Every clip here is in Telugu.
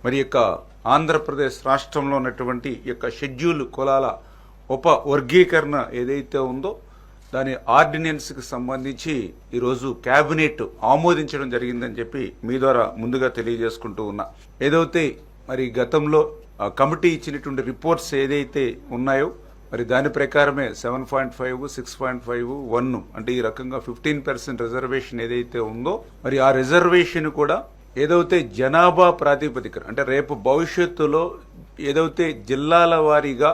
మరి యొక్క ఆంధ్రప్రదేశ్ రాష్ట్రంలో ఉన్నటువంటి యొక్క షెడ్యూల్ కులాల ఉప వర్గీకరణ ఏదైతే ఉందో దాని ఆర్డినెన్స్కి సంబంధించి ఈరోజు క్యాబినెట్ ఆమోదించడం జరిగిందని చెప్పి మీ ద్వారా ముందుగా తెలియజేసుకుంటూ ఉన్నా. ఏదైతే మరి గతంలో కమిటీ ఇచ్చినటువంటి రిపోర్ట్స్ ఏదైతే ఉన్నాయో మరి దాని ప్రకారమే 7.5, 6.5, 1 అంటే ఈ రకంగా 15% రిజర్వేషన్ ఏదైతే ఉందో మరి ఆ రిజర్వేషన్ కూడా ఏదైతే జనాభా ప్రాతిపదికన అంటే రేపు భవిష్యత్తులో ఏదైతే జిల్లాల వారీగా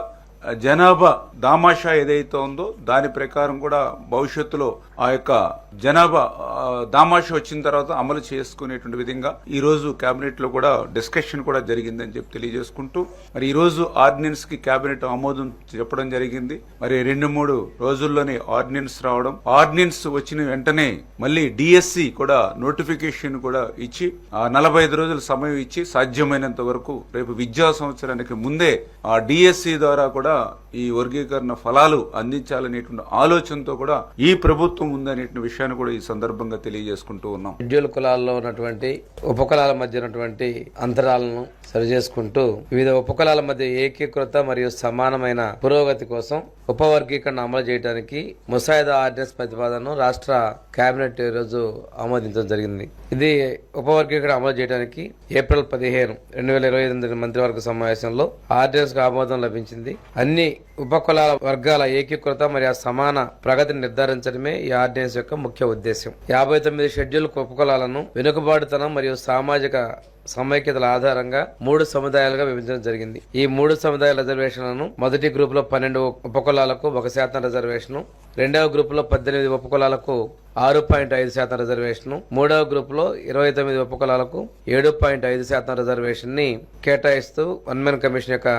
జనాభా దామాషా ఏదైతే ఉందో దాని ప్రకారం కూడా భవిష్యత్తులో ఆ యొక్క జనాభా దామాషా వచ్చిన తర్వాత అమలు చేసుకునేటువంటి విధంగా ఈ రోజు కేబినెట్ లో కూడా డిస్కషన్ కూడా జరిగిందని చెప్పి తెలియజేసుకుంటూ మరి ఈ రోజు ఆర్డినెన్స్ కి కేబినెట్ ఆమోదం చెప్పడం జరిగింది. మరి 2-3 రోజుల్లోనే ఆర్డినెన్స్ రావడం, ఆర్డినెన్స్ వచ్చిన వెంటనే మళ్ళీ డిఎస్సి కూడా నోటిఫికేషన్ కూడా ఇచ్చి 45 రోజుల సమయం ఇచ్చి సాధ్యమైనంత వరకు రేపు విద్యా సంవత్సరానికి ముందే ఆ డిఎస్సి ద్వారా కూడా ఈ వర్గీకరణ ఫలాలు అందించాలనేటువంటి ఆలోచనతో కూడా ఈ ప్రభుత్వం ఉందనే విషయాన్ని కూడా ఈ సందర్భంగా తెలియజేసుకుంటూ ఉన్నాం. షెడ్యూల్ కులాల్లో ఉన్నటువంటి ఉపకులాల మధ్య ఉన్నటువంటి అంతరాలను సరిచేసుకుంటూ వివిధ ఉపకులాల మధ్య ఏకీకృత మరియు సమానమైన పురోగతి కోసం ఉపవర్గీకరణ అమలు చేయడానికి ముసాయిదా ఆర్డినెన్స్ ప్రతిపాదనను రాష్ట్ర కేబినెట్ ఈ రోజు ఆమోదించడం జరిగింది. ఇది ఉపవర్గీకరణ అమలు చేయడానికి ఏప్రిల్ 15, 2028 మంత్రివర్గ సమావేశంలో ఆర్డినెన్స్ కు ఆమోదం లభించింది. అన్ని ఉపకులాల వర్గాల ఏకీకృత మరియు సమాన ప్రగతిని నిర్ధారించడమే ఈ ఆర్డినెన్స్ యొక్క ముఖ్య ఉద్దేశం. 59 షెడ్యూల్ ఉపకులాలను వెనుకబాటుతనం మరియు సామాజిక సమైక్యతల ఆధారంగా 3 సముదాయాలుగా విభజించడం జరిగింది. ఈ 3 సముదాయాల రిజర్వేషన్లను మొదటి గ్రూప్ లో 12 ఉపకులాలకు 1% రిజర్వేషన్, రెండవ గ్రూప్ లో 18 ఉపకులాలకు 6.5% రిజర్వేషన్, మూడవ గ్రూప్ లో 29 ఉపకులాలకు 7.5% రిజర్వేషన్ ని కేటాయిస్తూ వన్ కమిషన్ యొక్క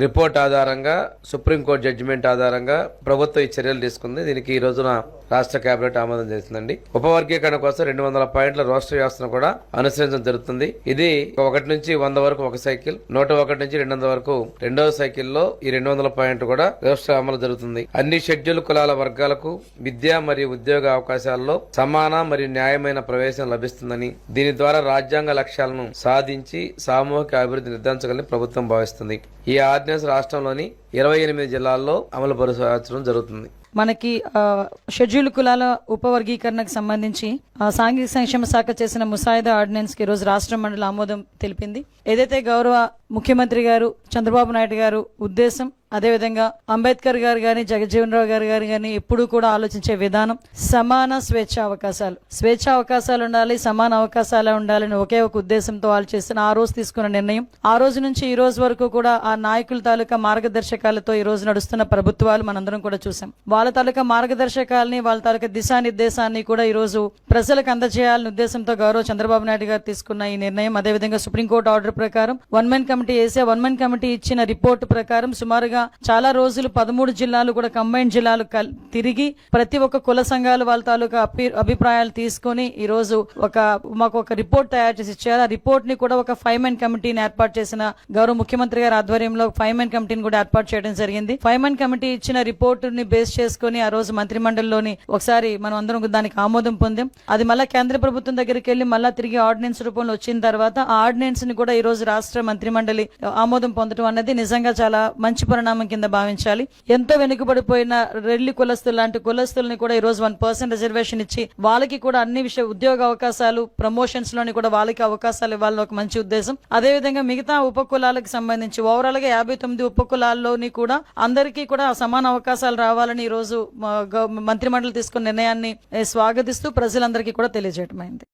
రిపోర్ట్ ఆధారంగా సుప్రీంకోర్టు జడ్జిమెంట్ ఆధారంగా ప్రభుత్వం ఈ చర్యలు తీసుకుంది. దీనికి ఈ రోజున రాష్ట్ర కేబినెట్ ఆమోదం చేసిందండి. ఉపవర్గీకరణ కోసం 200 పాయింట్ల రోస్టర్ వ్యవస్థను కూడా అనుసరించడం జరుగుతుంది. ఇది 1 నుంచి 100 వరకు ఒక సైకిల్, 101 నుంచి 200 వరకు రెండవ సైకిల్లో ఈ 200 పాయింట్ కూడా రోస్టర్ అమలు జరుగుతుంది. అన్ని షెడ్యూల్ కులాల వర్గాలకు విద్య మరియు ఉద్యోగ అవకాశాల్లో సమాన మరియు న్యాయమైన ప్రవేశం లభిస్తుందని, దీని ద్వారా రాజ్యాంగ లక్ష్యాలను సాధించి సామూహిక అభివృద్ధి నిర్ధారించగలని ప్రభుత్వం భావిస్తుంది. ఈ ఆర్డినెన్స్ రాష్ట్రంలోని 28 జిల్లాల్లో అమలు పరచడం జరుగుతుంది. మనకి షెడ్యూల్ కులాల ఉపవర్గీకరణకు సంబంధించి సాంఘిక సంక్షేమ శాఖ చేసిన ముసాయిదా ఆర్డినెన్స్ కి రోజు రాష్ట్ర మండలి ఆమోదం తెలిపింది. ఏదైతే గౌరవ ముఖ్యమంత్రి గారు చంద్రబాబు నాయుడు గారు ఉద్దేశం, అదేవిధంగా అంబేద్కర్ గారు గాని జగజ్జీవన్ రావు గారు గాని ఎప్పుడూ కూడా ఆలోచించే విధానం సమాన స్వేచ్ఛా అవకాశాలు ఉండాలి, సమాన అవకాశాలు ఉండాలని ఒకే ఒక ఉద్దేశంతో వాళ్ళు చేసిన ఆ రోజు తీసుకున్న నిర్ణయం. ఆ రోజు నుంచి ఈ రోజు వరకు కూడా ఆ నాయకుల తాలూకా మార్గదర్శకాలతో ఈ రోజు నడుస్తున్న ప్రభుత్వాలు మనందరం కూడా చూసాం. వాళ్ళ తాలూకా మార్గదర్శకాలని, వాళ్ళ తాలూకా దిశానిర్దేశాన్ని కూడా ఈ రోజు ప్రజలకు అందజేయాలనే ఉద్దేశంతో గౌరవ చంద్రబాబు నాయుడు గారు తీసుకున్న ఈ నిర్ణయం. అదేవిధంగా సుప్రీంకోర్టు ఆర్డర్ ప్రకారం 1 మెన్ కమిటీ వేసే 1 మెన్ కమిటీ ఇచ్చిన రిపోర్టు ప్రకారం సుమారుగా చాలా రోజులు 13 జిల్లాలు కూడా కంబైన్డ్ జిల్లాలు తిరిగి ప్రతి ఒక్క కుల సంఘాలు వాళ్ళ తాలూకా అభిప్రాయాలు తీసుకుని ఈ రోజు మాకు ఒక రిపోర్ట్ తయారు చేసి ఇచ్చారు. ఆ రిపోర్ట్ ని కూడా ఒక 5 మెన్ కమిటీని ఏర్పాటు చేసిన గౌరవ ముఖ్యమంత్రి గారి ఆధ్వర్యంలో 5 మెన్ కమిటీని కూడా ఏర్పాటు చేయడం జరిగింది. 5 మెన్ కమిటీ ఇచ్చిన రిపోర్ట్ ని బేస్ చేసుకుని ఆ రోజు మంత్రి మండలిలోని ఒకసారి మనం అందరం దానికి ఆమోదం పొందాం. అది మళ్ళా కేంద్ర ప్రభుత్వం దగ్గరికి వెళ్లి మళ్ళా తిరిగి ఆర్డినెన్స్ రూపంలో వచ్చిన తర్వాత ఆ ఆర్డినెన్స్ ని కూడా ఈ రోజు రాష్ట్ర మంత్రి మండలి ఆమోదం పొందడం అన్నది నిజంగా చాలా మంచి పరిణామం కింద భావించాలి. ఎంతో వెనుకబడిపోయిన రెల్లి కులస్తులు లాంటి కులస్తుల్ని కూడా ఈ రోజు 1% రిజర్వేషన్ ఇచ్చి వాళ్ళకి కూడా అన్ని ఉద్యోగ అవకాశాలు, ప్రమోషన్స్ లోని కూడా వాళ్ళకి అవకాశాలు ఇవ్వాలని ఒక మంచి ఉద్దేశం. అదేవిధంగా మిగతా ఉపకులాలకు సంబంధించి ఓవరాల్ గా 59 ఉపకులాల్లోని కూడా అందరికీ కూడా సమాన అవకాశాలు రావాలని ఈ రోజు మంత్రి మండలి తీసుకున్న నిర్ణయాన్ని స్వాగతిస్తూ ప్రజలందరికీ కూడా తెలియజేయటమైంది.